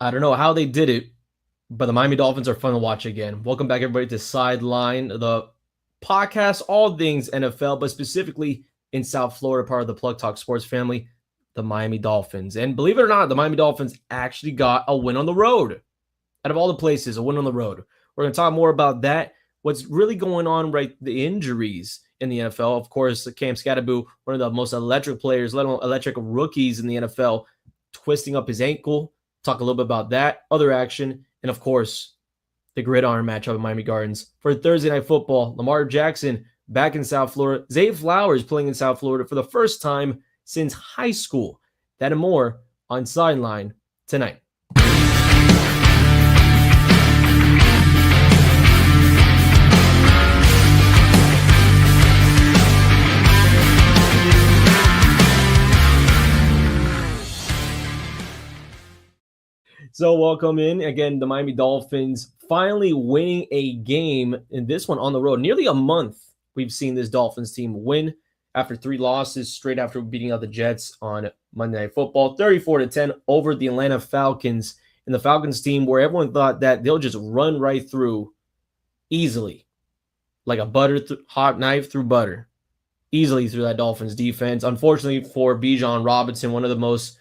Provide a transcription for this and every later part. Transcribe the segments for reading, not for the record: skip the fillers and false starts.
I don't know how they did it, but the Miami Dolphins are fun to watch again. Welcome back, everybody, to Sideline, the podcast, all things NFL, but specifically in South Florida, part of the Plug Talk Sports family, the Miami Dolphins. And believe it or not, the Miami Dolphins actually got a win on the road. Out of all the places, a win on the road. We're going to talk more about that. What's really going on, right? The injuries in the NFL. Of course, Cam Scatterboo, one of the most electric players, let alone electric rookies in the NFL, twisting up his ankle. Talk a little bit about that, other action, and of course, the gridiron matchup at Miami Gardens. For Thursday Night Football, Lamar Jackson back in South Florida. Zay Flowers playing in South Florida for the first time since high school. That and more on Sideline tonight. So welcome in again, the Miami Dolphins finally winning a game, in this one on the road. Nearly a month we've seen this Dolphins team win after 3 losses straight after beating out the Jets on Monday Night Football, 34-10 over the Atlanta Falcons. And the Falcons team where everyone thought that they'll just run right through easily, like a hot knife through butter, easily through that Dolphins defense. Unfortunately for Bijan Robinson, one of the most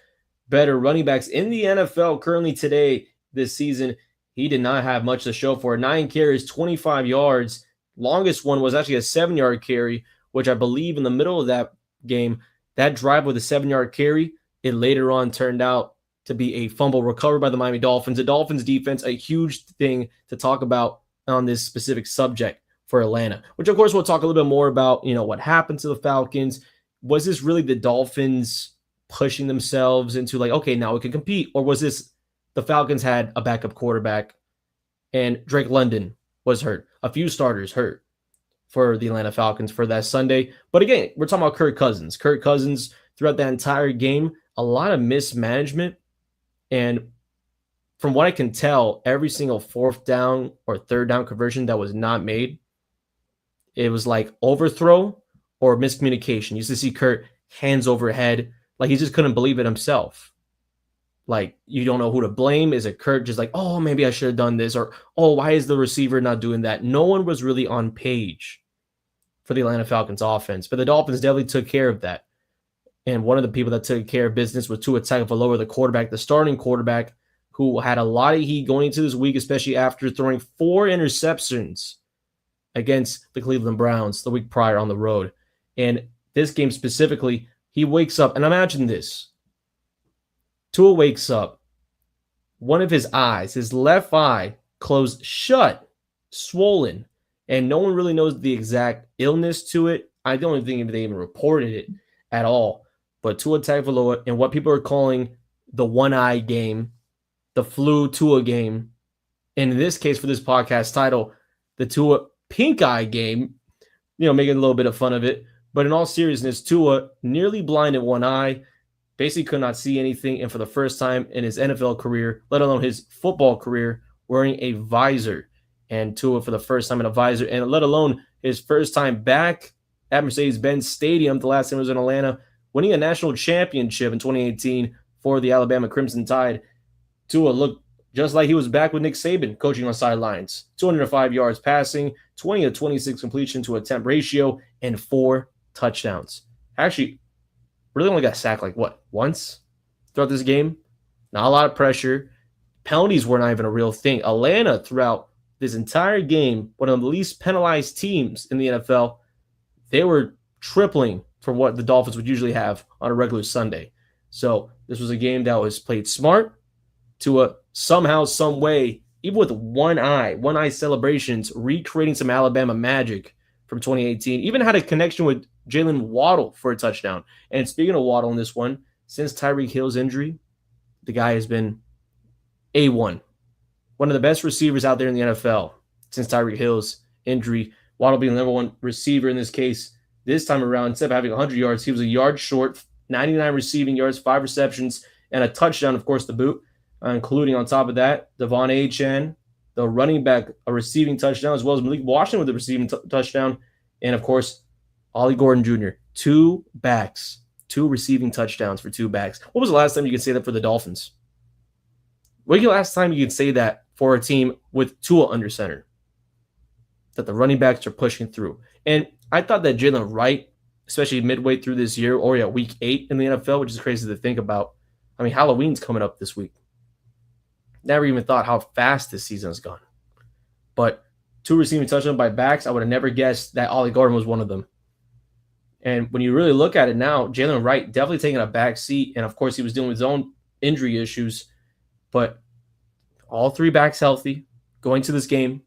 better running backs in the NFL currently today this season, he did not have much to show for it. 9 carries, 25 yards. Longest one was actually a 7-yard carry, which I believe in the middle of that game, that drive with a 7-yard carry, it later on turned out to be a fumble recovered by the Miami Dolphins. The Dolphins defense, a huge thing to talk about on this specific subject for Atlanta, which of course we'll talk a little bit more about, what happened to the Falcons. Was this really the Dolphins pushing themselves into like, okay, now we can compete? Or was this the Falcons had a backup quarterback and Drake London was hurt? A few starters hurt for the Atlanta Falcons for that Sunday. But again, we're talking about Kirk Cousins. Kirk Cousins throughout that entire game, a lot of mismanagement. And from what I can tell, every single 4th down or 3rd down conversion that was not made, it was like overthrow or miscommunication. You used to see Kirk hands over head, like he just couldn't believe it himself. Like, you don't know who to blame. Is it Kirk just like, oh, maybe I should have done this? Or, oh, why is the receiver not doing that? No one was really on page for the Atlanta Falcons offense. But the Dolphins definitely took care of that. And one of the people that took care of business was Tua Tagovailoa, the quarterback, the starting quarterback, who had a lot of heat going into this week, especially after throwing 4 interceptions against the Cleveland Browns the week prior on the road. And this game specifically, he wakes up, and imagine this. Tua wakes up, one of his eyes, his left eye, closed shut, swollen, and no one really knows the exact illness to it. I don't think they even reported it at all. But Tua Tagovailoa, and what people are calling the one-eye game, the flu Tua game, and in this case for this podcast title, the Tua Pink Eye game, making a little bit of fun of it. But in all seriousness, Tua nearly blind in one eye, basically could not see anything, and for the first time in his NFL career, let alone his football career, wearing a visor. And Tua for the first time in a visor, and let alone his first time back at Mercedes-Benz Stadium, the last time he was in Atlanta, winning a national championship in 2018 for the Alabama Crimson Tide. Tua looked just like he was back with Nick Saban coaching on sidelines. 205 yards passing, 20 of 26 completion to attempt ratio, and 4 touchdowns. Actually, really only got sacked once throughout this game. Not a lot of pressure. Penalties were not even a real thing. Atlanta, throughout this entire game, one of the least penalized teams in the NFL, they were tripling from what the Dolphins would usually have on a regular Sunday. So this was a game that was played smart to somehow, some way, even with one eye celebrations, recreating some Alabama magic from 2018. Even had a connection with Jalen Waddle for a touchdown. And speaking of Waddle in this one, since Tyreek Hill's injury, the guy has been A1. One of the best receivers out there in the NFL since Tyreek Hill's injury. Waddle being the number 1 receiver in this case. This time around, instead of having 100 yards, he was a yard short, 99 receiving yards, 5 receptions, and a touchdown, of course, to boot, including on top of that, Devon Achane, the running back, a receiving touchdown, as well as Malik Washington with a receiving touchdown, and, of course, Ollie Gordon Jr., 2 backs, 2 receiving touchdowns for 2 backs. When was the last time you could say that for the Dolphins? When's the last time you can say that for a team with Tua under center? That the running backs are pushing through. And I thought that Jalen Wright, especially midway through this year, or week 8 in the NFL, which is crazy to think about. I mean, Halloween's coming up this week. Never even thought how fast this season has gone. But 2 receiving touchdowns by backs, I would have never guessed that Ollie Gordon was one of them. And when you really look at it now, Jalen Wright definitely taking a back seat. And, of course, he was dealing with his own injury issues. But all 3 backs healthy going to this game.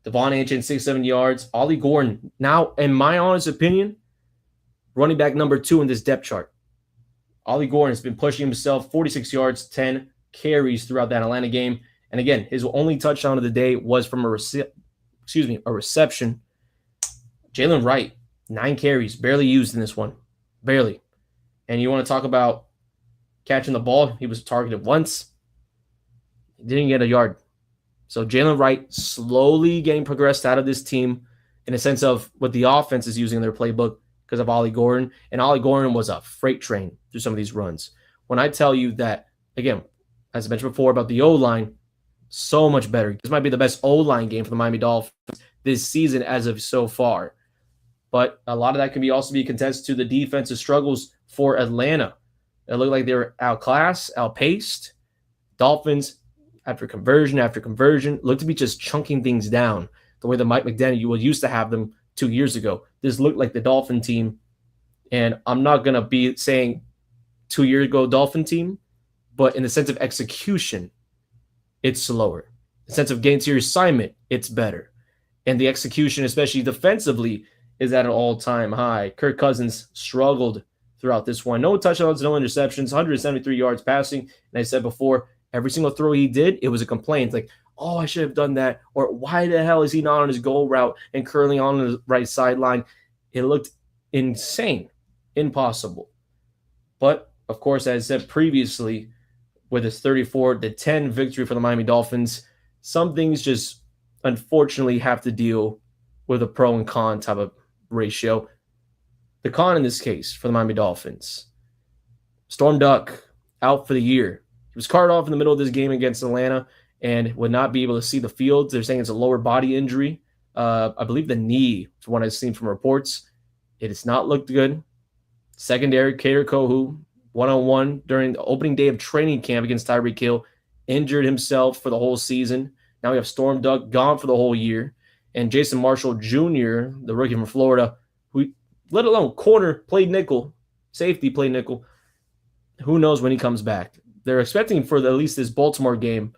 Devon Achane, 6-7 yards. Ollie Gordon, now, in my honest opinion, running back number 2 in this depth chart. Ollie Gordon has been pushing himself, 46 yards, 10 carries throughout that Atlanta game. And again, his only touchdown of the day was from a reception. Jalen Wright, 9 carries, barely used in this one. Barely. And you want to talk about catching the ball, he was targeted once. He didn't get a yard. So Jalen Wright slowly getting progressed out of this team in a sense of what the offense is using in their playbook because of Ollie Gordon. And Ollie Gordon was a freight train through some of these runs. When I tell you that, again, as I mentioned before about the O-line, so much better. This might be the best O-line game for the Miami Dolphins this season as of so far. But a lot of that can be also be contested to the defensive struggles for Atlanta. It looked like they were outclassed, outpaced. Dolphins, after conversion, looked to be just chunking things down the way that Mike McDaniel used to have them 2 years ago. This looked like the Dolphin team. And I'm not going to be saying 2 years ago Dolphin team, but in the sense of execution, it's slower. In the sense of getting to your assignment, it's better. And the execution, especially defensively, is at an all-time high. Kirk Cousins struggled throughout this one. No touchdowns, no interceptions, 173 yards passing. And I said before, every single throw he did, it was a complaint. Like, oh, I should have done that. Or why the hell is he not on his goal route and curling on the right sideline? It looked insane, impossible. But, of course, as I said previously, with his 34-10 victory for the Miami Dolphins, some things just unfortunately have to deal with a pro and con type of ratio. The con in this case for the Miami Dolphins, Storm Duck out for the year. He was carted off in the middle of this game against Atlanta and would not be able to see the field. They're saying it's a lower body injury. I believe the knee, from what I've seen from reports. It has not looked good. Secondary, Kader Kohu, one-on-one during the opening day of training camp against Tyreek Hill, injured himself for the whole season. Now we have Storm Duck gone for the whole year. And Jason Marshall Jr., the rookie from Florida, who, let alone corner, played nickel, safety played nickel. Who knows when he comes back? They're expecting for at least this Baltimore game.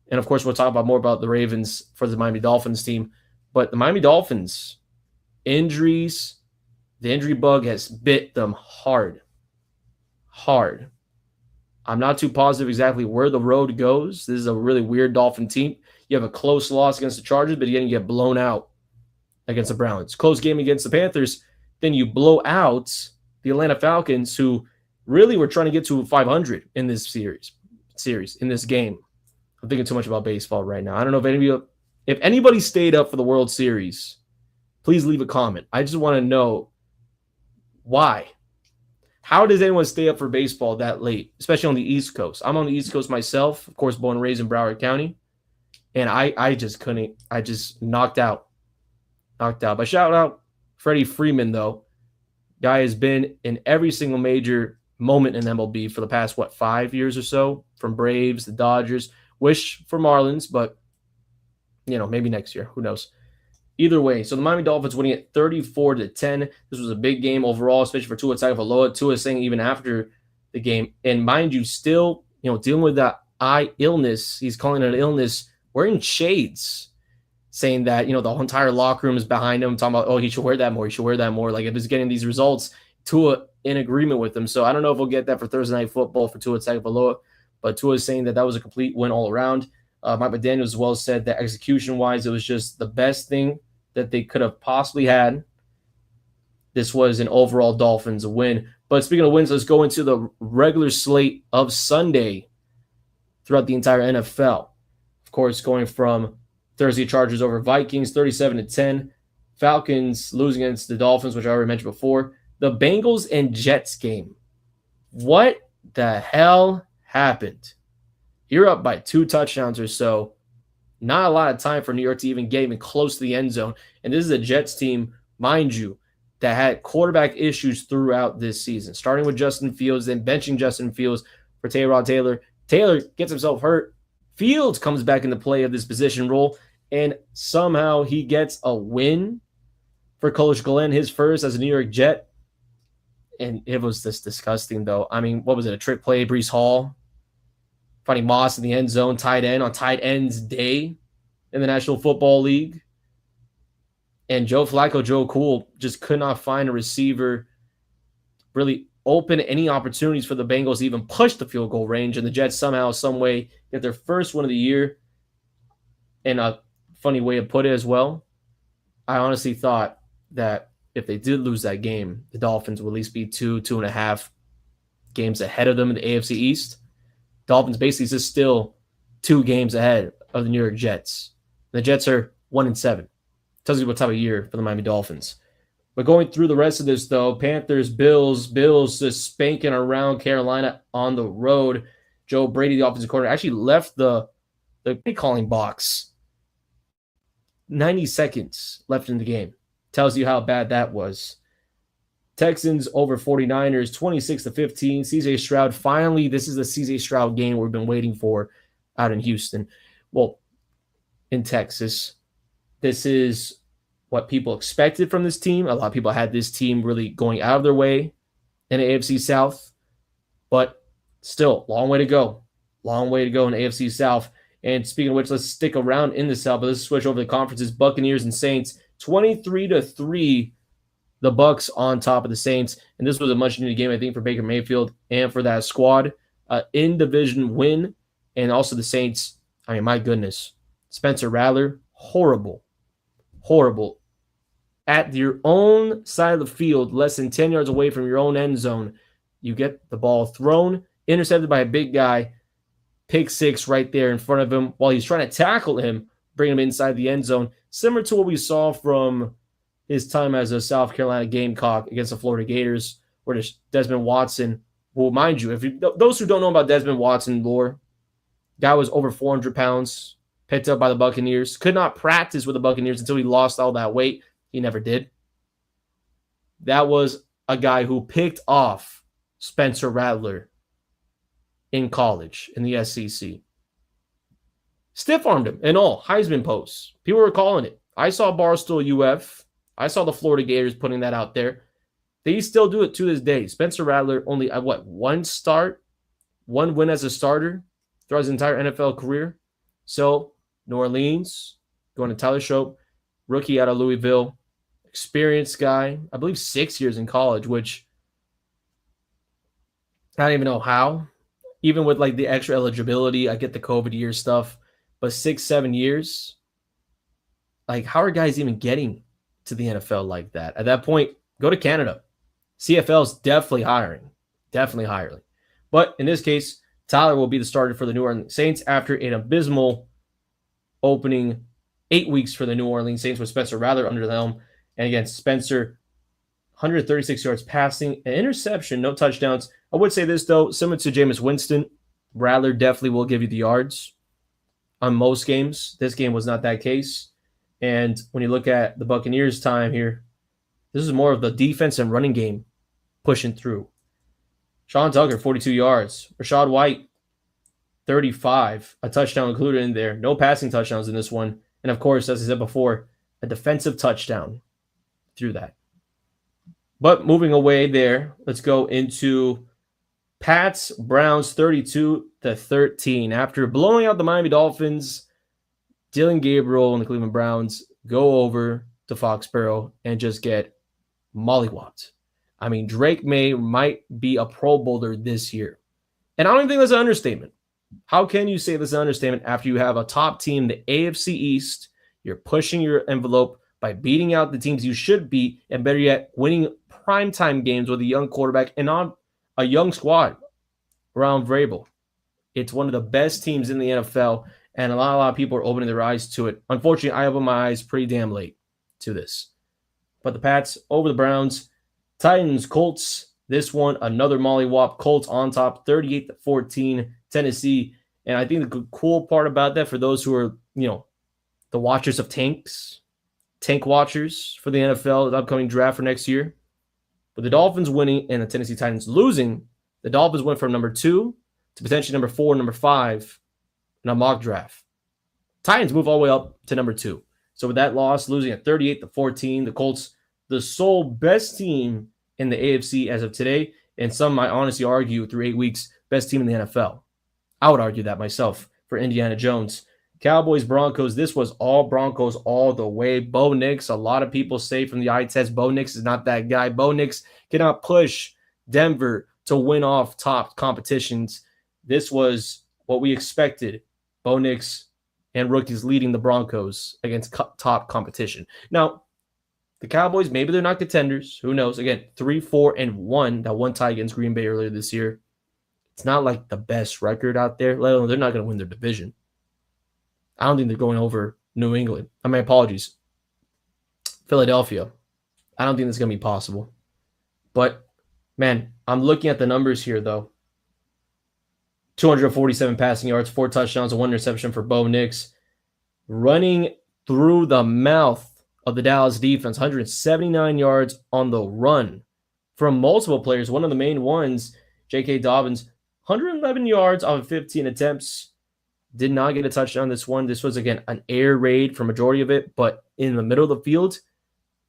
And, of course, we'll talk about more about the Ravens for the Miami Dolphins team. But the Miami Dolphins, injuries, the injury bug has bit them hard. Hard. I'm not too positive exactly where the road goes. This is a really weird Dolphin team. You have a close loss against the Chargers, but again, you get blown out against the Browns. Close game against the Panthers. Then you blow out the Atlanta Falcons, who really were trying to get to 500 in this series, in this game. I'm thinking too much about baseball right now. I don't know if anybody stayed up for the World Series, please leave a comment. I just want to know why. How does anyone stay up for baseball that late, especially on the East Coast? I'm on the East Coast myself, of course, born and raised in Broward County. And I just couldn't. I just knocked out. But shout out Freddie Freeman, though. Guy has been in every single major moment in MLB for the past, 5 years or so? From Braves, the Dodgers. Wish for Marlins, but, maybe next year. Who knows? Either way, so the Miami Dolphins winning it 34-10. This was a big game overall, especially for Tua Tagovailoa. Tua saying even after the game, and mind you, still, dealing with that eye illness. He's calling it an illness. Wearing shades, saying that, the whole entire locker room is behind him, talking about, oh, he should wear that more. He should wear that more. Like, if he's getting these results, Tua in agreement with him. So I don't know if we'll get that for Thursday Night Football for Tua Tagovailoa, but Tua is saying that was a complete win all around. Mike McDaniel as well said that execution-wise, it was just the best thing that they could have possibly had. This was an overall Dolphins win. But speaking of wins, let's go into the regular slate of Sunday throughout the entire NFL. Of course, going from Thursday Chargers over Vikings, 37-10. Falcons losing against the Dolphins, which I already mentioned before. The Bengals and Jets game. What the hell happened? You're up by 2 touchdowns or so. Not a lot of time for New York to even get even close to the end zone. And this is a Jets team, mind you, that had quarterback issues throughout this season, starting with Justin Fields, then benching Justin Fields for Tyrod Taylor. Taylor gets himself hurt. Fields comes back into play of this position role, and somehow he gets a win for Coach Glenn, his first as a New York Jet. And it was just disgusting, though. I mean, what was it, a trick play? Breece Hall finding Moss in the end zone, tight end on tight ends day in the National Football League. And Joe Flacco, Joe Cool, just could not find a receiver really open any opportunities for the Bengals to even push the field goal range. And the Jets somehow, some way, get their first win of the year. And a funny way to put it as well, I honestly thought that if they did lose that game, the Dolphins would at least be 2.5 games ahead of them in the AFC East. Dolphins basically is still 2 games ahead of the New York Jets. The Jets are 1-7. Tells you what type of year for the Miami Dolphins. But going through the rest of this, though, Panthers, Bills just spanking around Carolina on the road. Joe Brady, the offensive coordinator, actually left the play calling box. 90 seconds left in the game. Tells you how bad that was. Texans over 49ers, 26-15. CJ Stroud, finally, this is the CJ Stroud game we've been waiting for out in Houston. Well, in Texas. This is what people expected from this team. A lot of people had this team really going out of their way in the AFC South. But still, long way to go. Long way to go in the AFC South. And speaking of which, let's stick around in the South. But let's switch over to the conferences. Buccaneers and Saints, 23-3. The Bucks on top of the Saints. And this was a much-needed game, I think, for Baker Mayfield and for that squad. In-division win. And also the Saints, I mean, my goodness. Spencer Rattler, horrible. At your own side of the field, less than 10 yards away from your own end zone, you get the ball thrown, intercepted by a big guy, pick six right there in front of him while he's trying to tackle him, bring him inside the end zone, similar to what we saw from his time as a South Carolina Gamecock against the Florida Gators, where Desmond Watson, well, mind you, those who don't know about Desmond Watson lore, guy was over 400 pounds, picked up by the Buccaneers, could not practice with the Buccaneers until he lost all that weight. He never did. That was a guy who picked off Spencer Rattler in college in the SEC. Stiff-armed him in all Heisman posts. People were calling it. I saw Barstool UF. I saw the Florida Gators putting that out there. They still do it to this day. Spencer Rattler only, one win as a starter throughout his entire NFL career. So, New Orleans, going to Tyler Shope, rookie out of Louisville, experienced guy, I believe 6 years in college, which I don't even know how. Even with like the extra eligibility, I get the COVID year stuff, but 6-7 years, like how are guys even getting to the NFL like that? At that point, go to Canada. CFL's definitely hiring. But in this case, Tyler will be the starter for the New Orleans Saints after an abysmal opening 8 weeks for the New Orleans Saints with Spencer Rattler under the helm. And again, Spencer, 136 yards passing, an interception, no touchdowns. I would say this, though, similar to Jameis Winston, Rattler definitely will give you the yards on most games. This game was not that case. And when you look at the Buccaneers' time here, this is more of the defense and running game pushing through. Sean Tucker, 42 yards. Rashad White, 35. A touchdown included in there. No passing touchdowns in this one. And, of course, as I said before, a defensive touchdown through that. But moving away there, let's go into Pats, Browns, 32-13. After blowing out the Miami Dolphins, Dylan Gabriel and the Cleveland Browns go over to Foxborough and just get mollywopped. I mean, Drake May might be a Pro Bowler this year. And I don't even think that's an understatement. How can you say that's an understatement after you have a top team, the AFC East? You're pushing your envelope by beating out the teams you should beat, and better yet, winning primetime games with a young quarterback and on a young squad around Vrabel. It's one of the best teams in the NFL, and a lot of people are opening their eyes to it. Unfortunately, I opened my eyes pretty damn late to this. But the Pats over the Browns. Titans, Colts. This one, another mollywop. Colts on top, 38-14. Tennessee. And I think the cool part about that for those who are, the watchers of tank watchers for the NFL, the upcoming draft for next year, with the Dolphins winning and the Tennessee Titans losing, the Dolphins went from number 2 to potentially number 4, number 5 in a mock draft. Titans move all the way up to number 2. So with that loss, losing at 38-14, the Colts, the sole best team in the AFC as of today, and some might honestly argue through 8 weeks, best team in the NFL. I would argue that myself for Indiana Jones. Cowboys, Broncos, this was all Broncos all the way. Bo Nix, a lot of people say from the eye test, Bo Nix is not that guy. Bo Nix cannot push Denver to win off top competitions. This was what we expected. Bo Nix and rookies leading the Broncos against top competition. Now, the Cowboys, maybe they're not contenders. Who knows? Again, 3-4-1, that one tie against Green Bay earlier this year. It's not like the best record out there. Let alone they're not going to win their division. I don't think they're going over New England. My apologies. Philadelphia. I don't think that's going to be possible. But, man, I'm looking at the numbers here, though. 247 passing yards, 4 touchdowns, and 1 interception for Bo Nix. Running through the mouth of the Dallas defense, 179 yards on the run from multiple players. One of the main ones, J.K. Dobbins, 111 yards off of 15 attempts. Did not get a touchdown this one. This was, again, an air raid for majority of it, but in the middle of the field,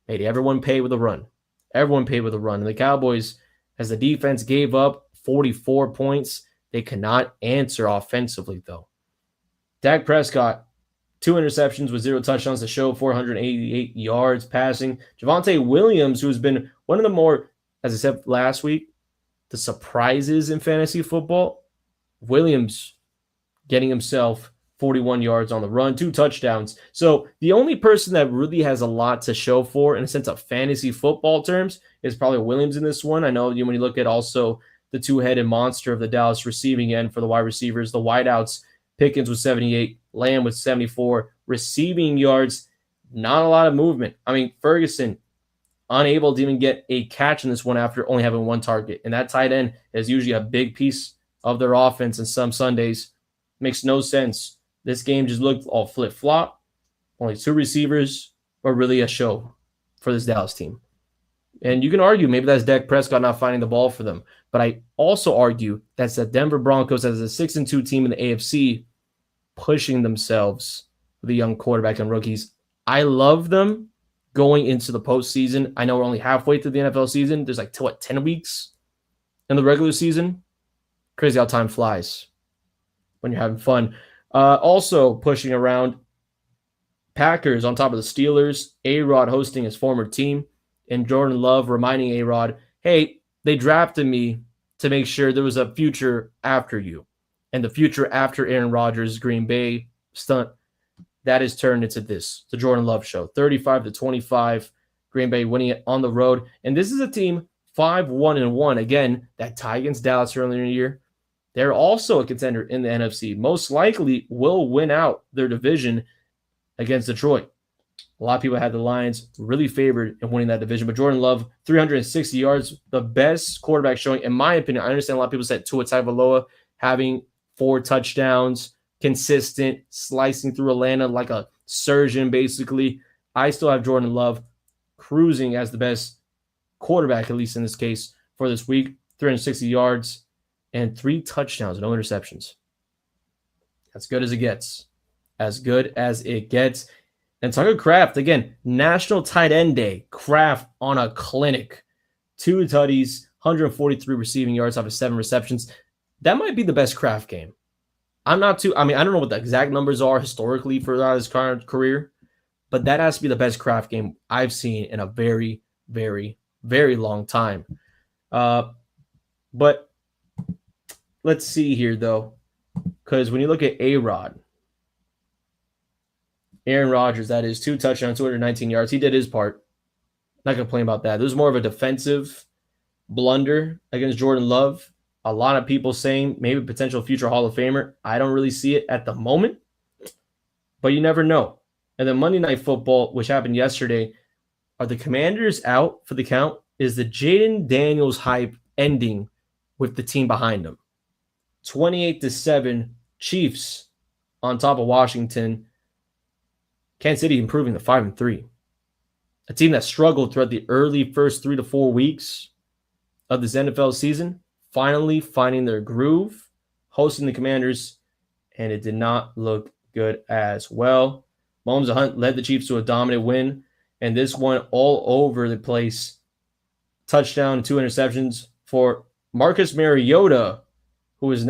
made everyone pay with a run. Everyone paid with a run. And the Cowboys, as the defense gave up 44 points, they cannot answer offensively, though. Dak Prescott, 2 interceptions with 0 touchdowns to show, 488 yards passing. Javonte Williams, who has been one of the more, as I said last week, the surprises in fantasy football. Williams getting himself 41 yards on the run, 2 touchdowns. So the only person that really has a lot to show for in a sense of fantasy football terms is probably Williams in this one. I know when you look at also the two-headed monster of the Dallas receiving end for the wide receivers, the wideouts, Pickens with 78, Lamb with 74, receiving yards, not a lot of movement. I mean, Ferguson unable to even get a catch in this one after only having 1 target. And that tight end is usually a big piece of their offense and some Sundays. Makes no sense. This game just looked all flip-flop. Only 2 receivers, but really a show for this Dallas team. And you can argue maybe that's Dak Prescott not finding the ball for them. But I also argue that's the Denver Broncos as a 6-2 team in the AFC pushing themselves with a young quarterback and rookies. I love them going into the postseason. I know we're only halfway through the NFL season. There's 10 weeks in the regular season? Crazy how time flies when you're having fun. Also pushing around Packers on top of the Steelers. A-Rod hosting his former team. And Jordan Love reminding A-Rod, hey, they drafted me to make sure there was a future after you. And the future after Aaron Rodgers' Green Bay stunt, that is turned into this, the Jordan Love show. 35-25, Green Bay winning it on the road. And this is a team 5-1-1. Again, that tie against Dallas earlier in the year. They're also a contender in the NFC. Most likely will win out their division against Detroit. A lot of people had the Lions really favored in winning that division. But Jordan Love, 360 yards, the best quarterback showing. In my opinion, I understand a lot of people said Tua Tagovailoa having 4 touchdowns, consistent, slicing through Atlanta like a surgeon, basically. I still have Jordan Love cruising as the best quarterback, at least in this case, for this week. 360 yards and 3 touchdowns, no interceptions. As good as it gets. As good as it gets. And Tucker Kraft, again, National Tight End Day. Kraft on a clinic. 2 tutties, 143 receiving yards off of 7 receptions. That might be the best Kraft game. I don't know what the exact numbers are historically for his current career, but that has to be the best Kraft game I've seen in a very, very, very long time. But let's see here, though, because when you look at A-Rod, Aaron Rodgers, that is 2 touchdowns, 219 yards. He did his part. Not going to complain about that. This was more of a defensive blunder against Jordan Love. A lot of people saying maybe potential future Hall of Famer. I don't really see it at the moment, but you never know. And then Monday Night Football, which happened yesterday, are the Commanders out for the count? Is the Jaden Daniels hype ending with the team behind them? 28-7, Chiefs on top of Washington. Kansas City improving to 5-3. A team that struggled throughout the early first 3 to 4 weeks of this NFL season, finally finding their groove, hosting the Commanders, and it did not look good as well. Mahomes and Hunt led the Chiefs to a dominant win, and this one all over the place. Touchdown and 2 interceptions for Marcus Mariota, who is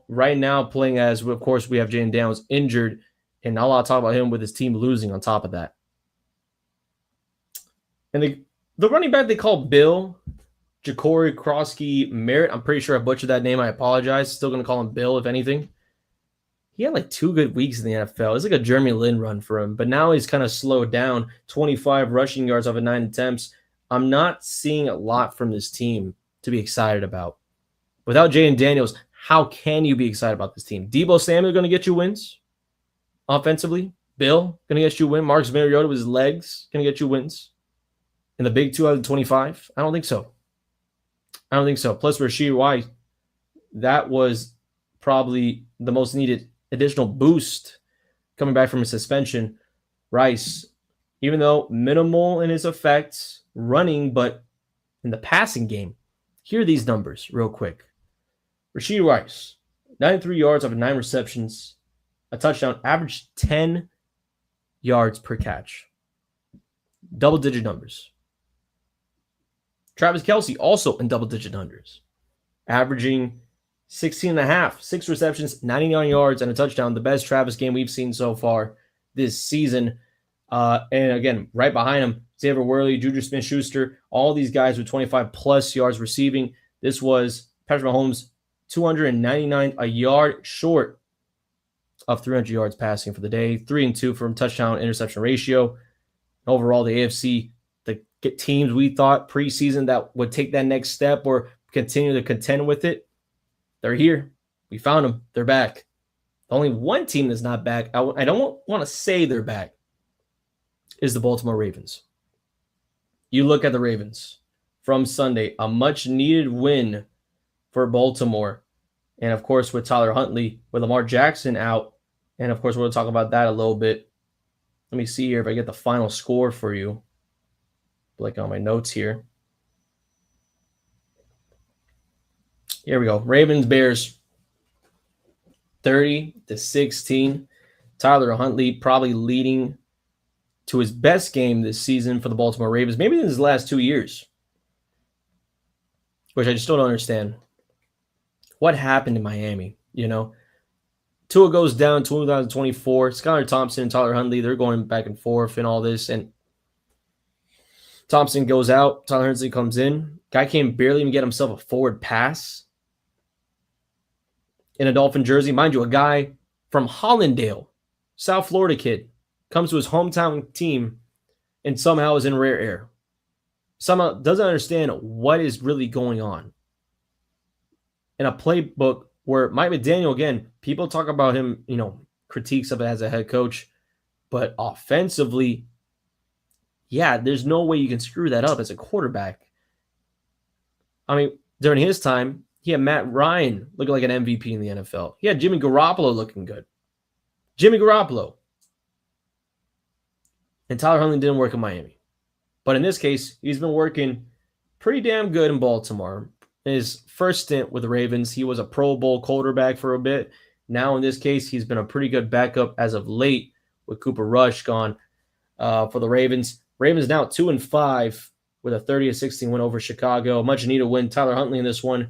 right now playing as, of course, we have Jayden Daniels injured, and not a lot to talk about him with his team losing on top of that. And the running back they call Bill, Ja'Cory Krosky Merritt, I'm pretty sure I butchered that name. I apologize. Still going to call him Bill, if anything. He had like 2 good weeks in the NFL. It's like a Jeremy Lin run for him, but now he's kind of slowed down. 25 rushing yards off of 9 attempts. I'm not seeing a lot from this team to be excited about. Without Jayden Daniels, how can you be excited about this team? Deebo Samuel going to get you wins offensively. Bill going to get you win. Marcus Mariota with his legs going to get you wins. In the big 2 out of 25? I don't think so. Plus Rashee Rice, that was probably the most needed additional boost coming back from a suspension. Rice, even though minimal in his effects running, but in the passing game, here are these numbers real quick. Rashee Rice, 93 yards off of 9 receptions, a touchdown, average 10 yards per catch. Double-digit numbers. Travis Kelce, also in double-digit numbers, averaging 16.5, 6 receptions, 99 yards, and a touchdown. The best Travis game we've seen so far this season. And again, right behind him, Xavier Worley, Juju Smith-Schuster, all these guys with 25-plus yards receiving. This was Patrick Mahomes, 299, a yard short of 300 yards passing for the day. 3-2 from touchdown-interception ratio. Overall, the AFC, the teams we thought preseason that would take that next step or continue to contend with it, they're here. We found them. They're back. Only one team that's not back, I don't want to say they're back, is the Baltimore Ravens. You look at the Ravens from Sunday, a much-needed win for Baltimore. And, of course, with Tyler Huntley, with Lamar Jackson out, and, of course, we'll talk about that a little bit. Let me see here if I get the final score for you. Like on my notes here. Here we go. Ravens, Bears, 30-16. Tyler Huntley probably leading to his best game this season for the Baltimore Ravens, maybe in his last 2 years, which I just don't understand. What happened in Miami? Tua goes down 2024. Skylar Thompson and Tyler Huntley, they're going back and forth and all this, and Thompson goes out. Tyler Huntley comes in. Guy can't barely even get himself a forward pass in a Dolphin jersey. Mind you, a guy from Hollandale, South Florida kid, comes to his hometown team and somehow is in rare air. Somehow doesn't understand what is really going on. In a playbook where Mike McDaniel, again, people talk about him, critiques of it as a head coach, but offensively, yeah, there's no way you can screw that up as a quarterback. I mean, during his time, he had Matt Ryan looking like an MVP in the NFL. He had Jimmy Garoppolo looking good. Jimmy Garoppolo. And Tyler Huntley didn't work in Miami. But in this case, he's been working pretty damn good in Baltimore. In his first stint with the Ravens, he was a Pro Bowl quarterback for a bit. Now, in this case, he's been a pretty good backup as of late with Cooper Rush gone for the Ravens. Ravens now 2-5 with a 30-16 win over Chicago. Much needed win. Tyler Huntley in this one.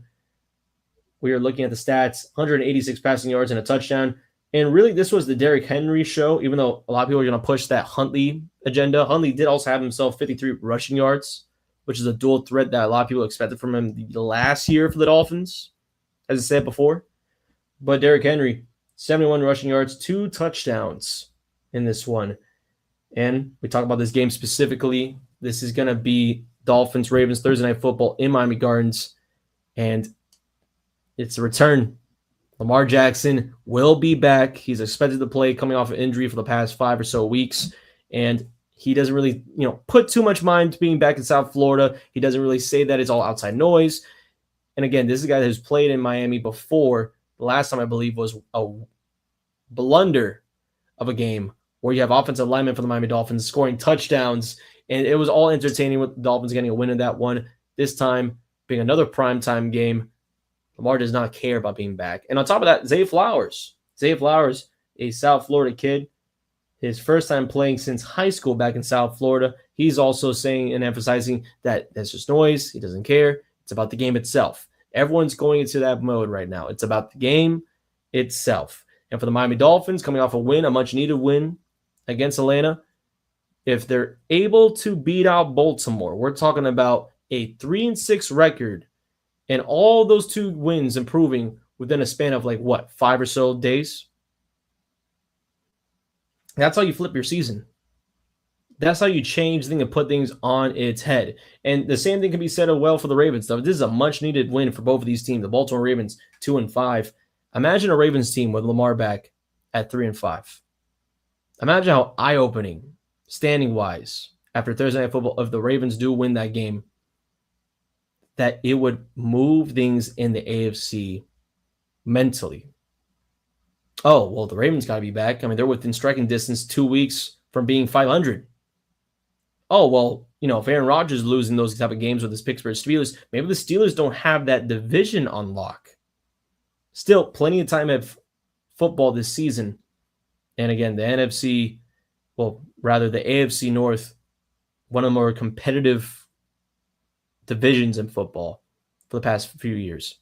We are looking at the stats, 186 passing yards and a touchdown. And really, this was the Derrick Henry show, even though a lot of people are going to push that Huntley agenda. Huntley did also have himself 53 rushing yards, which is a dual threat that a lot of people expected from him the last year for the Dolphins, as I said before. But Derrick Henry, 71 rushing yards, 2 touchdowns in this one. And we talk about this game specifically. This is going to be Dolphins-Ravens Thursday Night Football in Miami Gardens. And it's a return. Lamar Jackson will be back. He's expected to play coming off an injury for the past 5 or so weeks. And he doesn't really, put too much mind to being back in South Florida. He doesn't really say that it's all outside noise. And again, this is a guy who's played in Miami before. The last time, I believe, was blunder of a game where you have offensive linemen for the Miami Dolphins scoring touchdowns, and it was all entertaining with the Dolphins getting a win in that one. This time being another primetime game, Lamar does not care about being back. And on top of that, Zay Flowers, a South Florida kid, his first time playing since high school back in South Florida. He's also saying and emphasizing that that's just noise. He doesn't care. It's about the game itself. Everyone's going into that mode right now. It's about the game itself. And for the Miami Dolphins, coming off a win, a much-needed win against Atlanta, if they're able to beat out Baltimore, we're talking about a 3-6 record, and all those 2 wins improving within a span of 5 or so days. That's how you flip your season. That's how you change things and put things on its head. And the same thing can be said as well for the Ravens. Though this is a much-needed win for both of these teams. The Baltimore Ravens 2-5. Imagine a Ravens team with Lamar back at 3-5. Imagine how eye-opening, standing-wise, after Thursday Night Football, if the Ravens do win that game, that it would move things in the AFC mentally. Oh, well, the Ravens got to be back. I mean, they're within striking distance 2 weeks from being 500. Oh, well, if Aaron Rodgers is losing those type of games with his Pittsburgh Steelers, maybe the Steelers don't have that division on lock. Still, plenty of time at football this season. And again, the NFC, the AFC North, one of the more competitive divisions in football for the past few years.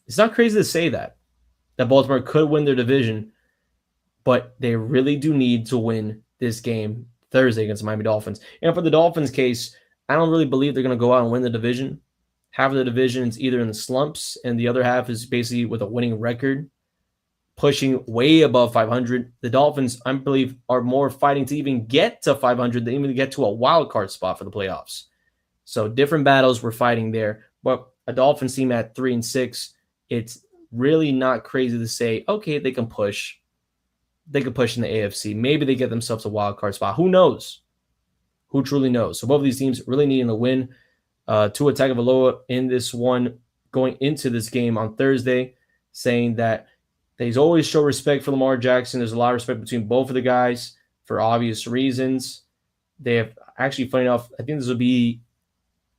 It's not crazy to say that Baltimore could win their division, but they really do need to win this game Thursday against the Miami Dolphins. And for the Dolphins case, I don't really believe they're going to go out and win the division. Half of the division is either in the slumps, and the other half is basically with a winning record, pushing way above 500. The Dolphins, I believe, are more fighting to even get to 500 than even get to a wild card spot for the playoffs. So different battles we're fighting there. But a Dolphins team at 3-6, it's really not crazy to say, okay, they can push. They could push in the AFC. Maybe they get themselves a wild card spot. Who knows? Who truly knows? So both of these teams really needing a win. Tua Tagovailoa in this one, going into this game on Thursday, saying that he's always show respect for Lamar Jackson. There's a lot of respect between both of the guys for obvious reasons. They have actually, funny enough, I think this will be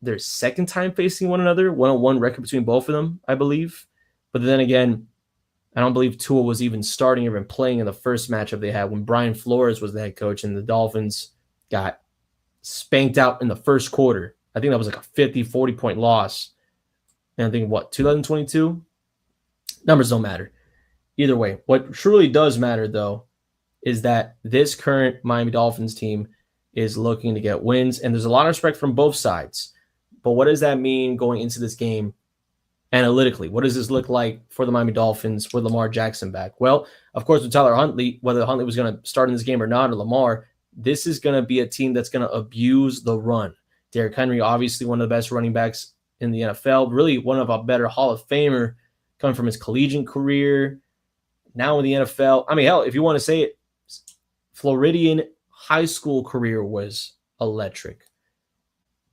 their second time facing one another, 1-1 record between both of them, I believe. But then again, I don't believe Tua was even starting or even playing in the first matchup they had when Brian Flores was the head coach and the Dolphins got spanked out in the first quarter. I think that was like a 50, 40-point loss. And I think, 2022? Numbers don't matter. Either way, what truly does matter, though, is that this current Miami Dolphins team is looking to get wins, and there's a lot of respect from both sides. But what does that mean going into this game analytically? What does this look like for the Miami Dolphins with Lamar Jackson back? Well, of course, with Tyler Huntley, whether Huntley was going to start in this game or not, or Lamar, this is going to be a team that's going to abuse the run. Derrick Henry, obviously one of the best running backs in the NFL, really one of a better Hall of Famer coming from his collegiate career, now in the NFL. I mean, hell, if you want to say it, Floridian high school career was electric.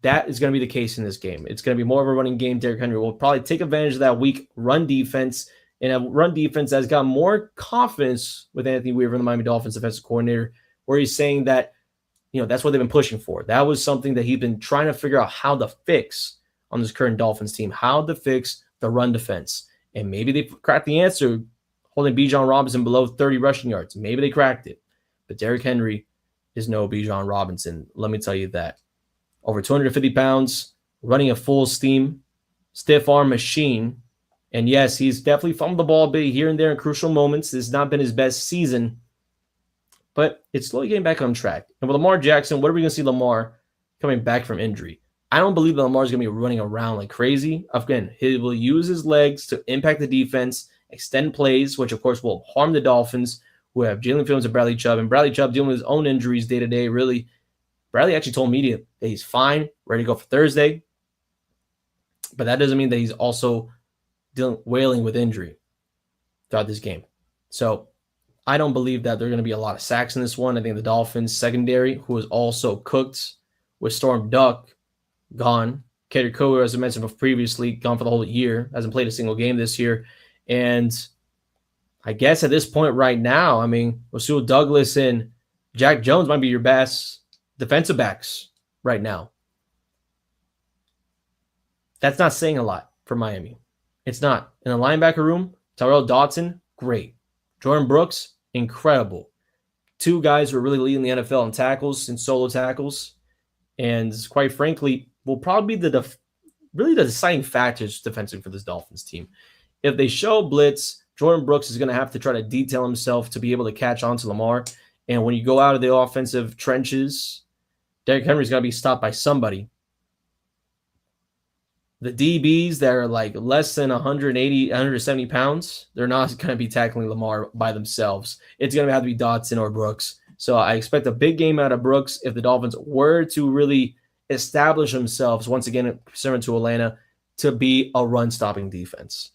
That is going to be the case in this game. It's going to be more of a running game. Derrick Henry will probably take advantage of that weak run defense, and a run defense that's got more confidence with Anthony Weaver, the Miami Dolphins defensive coordinator, where he's saying that, that's what they've been pushing for. That was something that he'd been trying to figure out how to fix on this current Dolphins team, how to fix the run defense. And maybe they cracked the answer holding Bijan Robinson below 30 rushing yards. Maybe they cracked it. But Derrick Henry is no Bijan Robinson. Let me tell you that. Over 250 pounds, running a full steam, stiff arm machine. And yes, he's definitely fumbled the ball a bit here and there in crucial moments. This has not been his best season, but it's slowly getting back on track. And with Lamar Jackson, what are we going to see Lamar coming back from injury? I don't believe that Lamar's going to be running around like crazy. Again, he will use his legs to impact the defense, extend plays, which of course will harm the Dolphins, who have Jalen Fields and Bradley Chubb. And Bradley Chubb dealing with his own injuries day to day, really. Bradley actually told media that he's fine, ready to go for Thursday. But that doesn't mean that he's also wailing with injury throughout this game. So I don't believe that there are going to be a lot of sacks in this one. I think the Dolphins secondary, who is also cooked with Storm Duck, gone. Kader Kohler, as I mentioned previously, gone for the whole year. Hasn't played a single game this year. And I guess at this point right now, I mean, Rasul Douglas and Jack Jones might be your best defensive backs right now. That's not saying a lot for Miami. It's not. In the linebacker room, Tyrell Dodson, great. Jordan Brooks, incredible. Two guys who are really leading the NFL in tackles and solo tackles. And quite frankly, will probably be really the deciding factors defensively for this Dolphins team. If they show blitz, Jordan Brooks is going to have to try to detail himself to be able to catch on to Lamar. And when you go out of the offensive trenches, Derrick Henry's got to be stopped by somebody. The DBs that are like less than 180, 170 pounds, they're not going to be tackling Lamar by themselves. It's going to have to be Dotson or Brooks. So I expect a big game out of Brooks if the Dolphins were to really establish themselves, once again, similar to Atlanta, to be a run-stopping defense.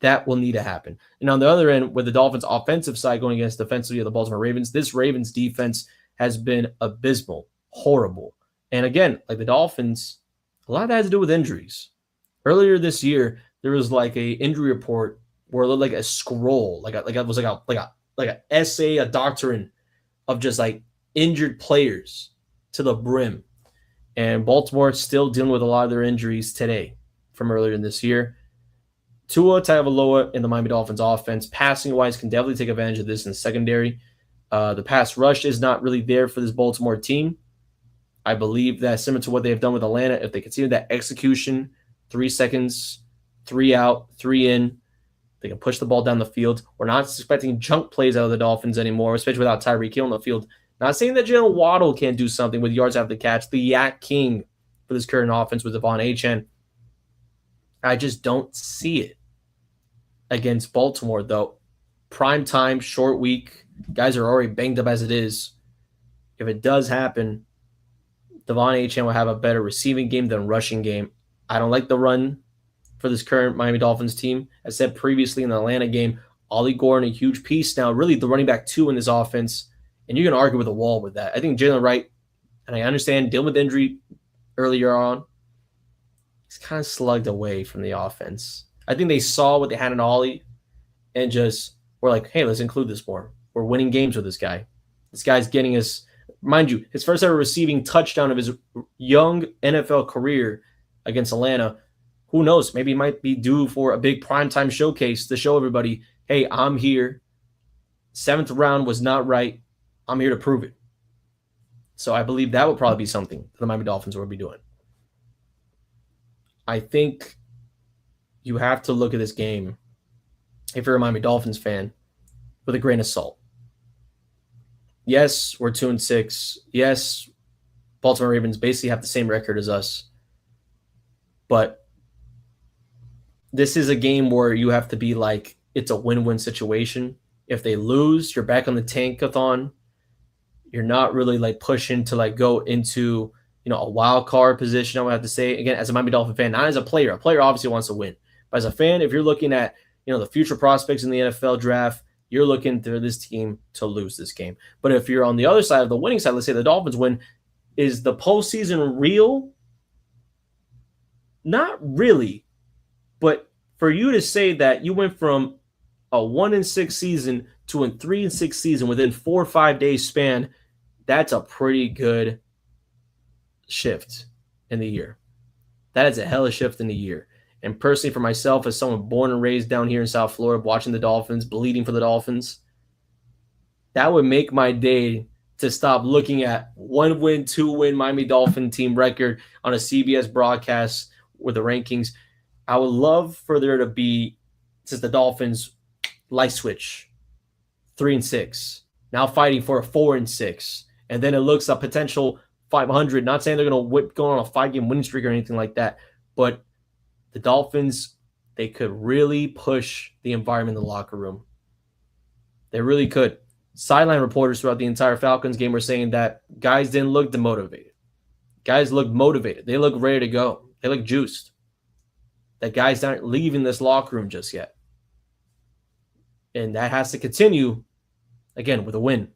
That will need to happen. And on the other end, with the Dolphins' offensive side going against defensively of the Baltimore Ravens, this Ravens defense has been abysmal, horrible. And again, like the Dolphins, a lot of that has to do with injuries. Earlier this year, there was like a injury report where it looked like a scroll, it was like an essay, a doctrine of just like injured players to the brim. And Baltimore still dealing with a lot of their injuries today from earlier in this year. Tua Tagovailoa in the Miami Dolphins offense, passing-wise, can definitely take advantage of this in the secondary. The pass rush is not really there for this Baltimore team. I believe that similar to what they've done with Atlanta, if they continue that execution, 3 seconds, 3 out, 3 in, they can push the ball down the field. We're not expecting junk plays out of the Dolphins anymore, especially without Tyreek Hill on the field. Not saying that Jalen Waddle can't do something with yards after the catch. The Yak King for this current offense with Devon Achane. I just don't see it against Baltimore, though. Prime time, short week. Guys are already banged up as it is. If it does happen, Devon Achane will have a better receiving game than rushing game. I don't like the run for this current Miami Dolphins team. As said previously in the Atlanta game, Ollie Gordon, a huge piece now, really the running back 2 in this offense. And you're going to argue with a wall with that. I think Jalen Wright, and I understand dealing with injury earlier on, he's kind of slugged away from the offense. I think they saw what they had in Ollie and just were like, hey, let's include this more. We're winning games with this guy. This guy's getting us, mind you, his first ever receiving touchdown of his young NFL career against Atlanta. Who knows? Maybe he might be due for a big primetime showcase to show everybody, hey, I'm here. 7th round was not right. I'm here to prove it. So I believe that would probably be something the Miami Dolphins will be doing. I think you have to look at this game, if you're a Miami Dolphins fan, with a grain of salt. Yes, we're 2-6. Yes, Baltimore Ravens basically have the same record as us. But this is a game where you have to be like, it's a win-win situation. If they lose, you're back on the tankathon. You're not really like pushing to like go into, a wild card position, I would have to say. Again, as a Miami Dolphin fan, not as a player. A player obviously wants to win. But as a fan, if you're looking at, the future prospects in the NFL draft, you're looking for this team to lose this game. But if you're on the other side of the winning side, let's say the Dolphins win, is the postseason real? Not really. But for you to say that you went from a 1-6 season to a 3-6 season within 4 or 5 days span, that's a pretty good shift in the year. That is a hella shift in the year. And personally, for myself, as someone born and raised down here in South Florida, watching the Dolphins, bleeding for the Dolphins, that would make my day to stop looking at 1-win, 2-win Miami Dolphin team record on a CBS broadcast with the rankings. I would love for there to be, since the Dolphins light switch, 3-6, now fighting for a 4-6, and then it looks a potential 500. Not saying they're going to go on a 5-game winning streak or anything like that, but the Dolphins, they could really push the environment in the locker room. They really could. Sideline reporters throughout the entire Falcons game were saying that guys didn't look demotivated. Guys looked motivated. They look ready to go. They look juiced. That guys aren't leaving this locker room just yet. And that has to continue, again, with a win.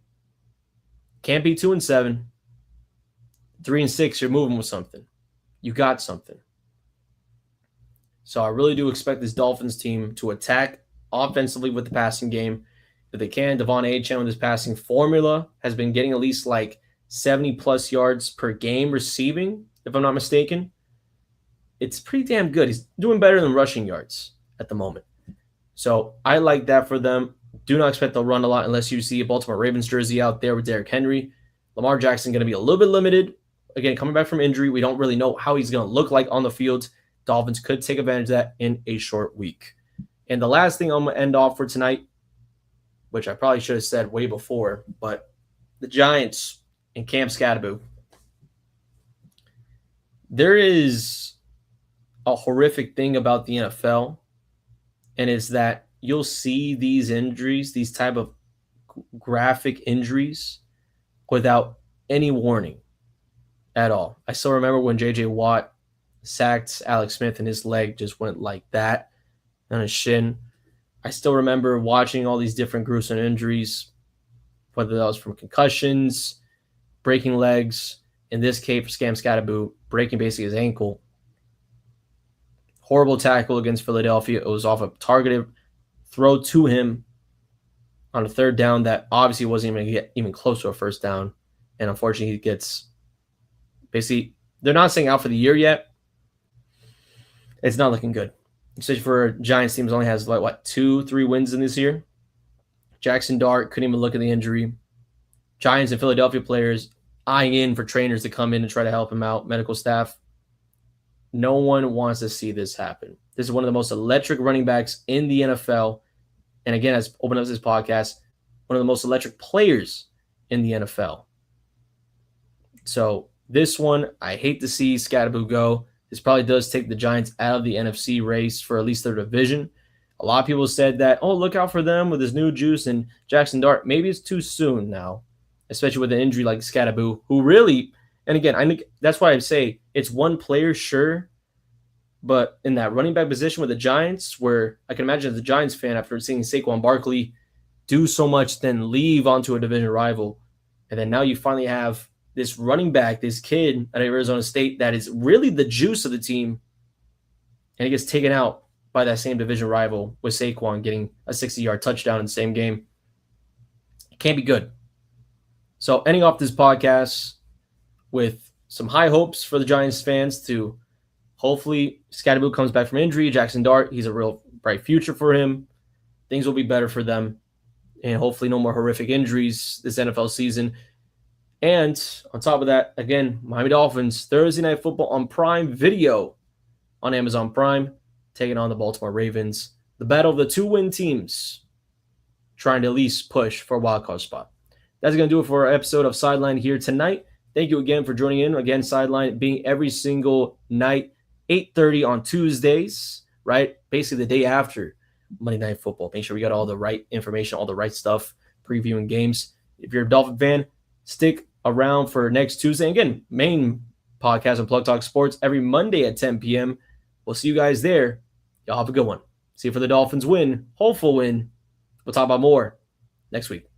Can't be 2-7. 3-6, you're moving with something. You got something. So I really do expect this Dolphins team to attack offensively with the passing game. if they can. Devon Achane with his passing formula has been getting at least like 70 plus yards per game receiving, if I'm not mistaken. It's pretty damn good. He's doing better than rushing yards at the moment. So I like that for them. Do not expect they'll run a lot unless you see a Baltimore Ravens jersey out there with Derrick Henry. Lamar Jackson going to be a little bit limited. Again, coming back from injury, we don't really know how he's going to look like on the field. Dolphins could take advantage of that in a short week. And the last thing I'm going to end off for tonight, which I probably should have said way before, but the Giants and Cam Skattebo. There is a horrific thing about the NFL, and it's that you'll see these injuries, these type of graphic injuries, without any warning at all. I still remember when J.J. Watt sacked Alex Smith and his leg just went like that on his shin. I still remember watching all these different gruesome injuries, whether that was from concussions, breaking legs. In this case, for Cam Skattebo, breaking basically his ankle. Horrible tackle against Philadelphia. It was off a targeted throw to him on a third down that obviously wasn't even going to get even close to a first down. And unfortunately, he gets basically, they're not saying out for the year yet. It's not looking good. Especially for a Giants team that only has like, 2-3 wins in this year. Jackson Dart couldn't even look at the injury. Giants and Philadelphia players eyeing in for trainers to come in and try to help him out, medical staff. No one wants to see this happen. This is one of the most electric running backs in the NFL. And again, as open up this podcast, one of the most electric players in the NFL. So this one, I hate to see Skattebo go. This probably does take the Giants out of the NFC race for at least their division. A lot of people said that, oh, look out for them with his new juice and Jackson Dart. Maybe it's too soon now, especially with an injury like Skattebo, who really, and again, I think that's why I say it's one player, sure, but in that running back position with the Giants, where I can imagine as a Giants fan after seeing Saquon Barkley do so much, then leave onto a division rival, and then now you finally have this running back, this kid at Arizona State that is really the juice of the team, and he gets taken out by that same division rival with Saquon getting a 60-yard touchdown in the same game. It can't be good. So ending off this podcast with some high hopes for the Giants fans to hopefully Skattebo comes back from injury. Jackson Dart, he's a real bright future for him. Things will be better for them. And hopefully no more horrific injuries this NFL season. And on top of that, again, Miami Dolphins, Thursday Night Football on Prime Video on Amazon Prime, taking on the Baltimore Ravens. The battle of the 2-win teams, trying to at least push for a wildcard spot. That's going to do it for our episode of Sideline here tonight. Thank you again for joining in. Again, Sideline being every single night, 8:30 on Tuesdays, right? Basically the day after Monday Night Football. Make sure we got all the right information, all the right stuff, previewing games. If you're a Dolphin fan, stick around for next Tuesday. And again, main podcast on Plug Talk Sports every Monday at 10 p.m. We'll see you guys there. Y'all have a good one. See you for the Dolphins win, hopeful win. We'll talk about more next week.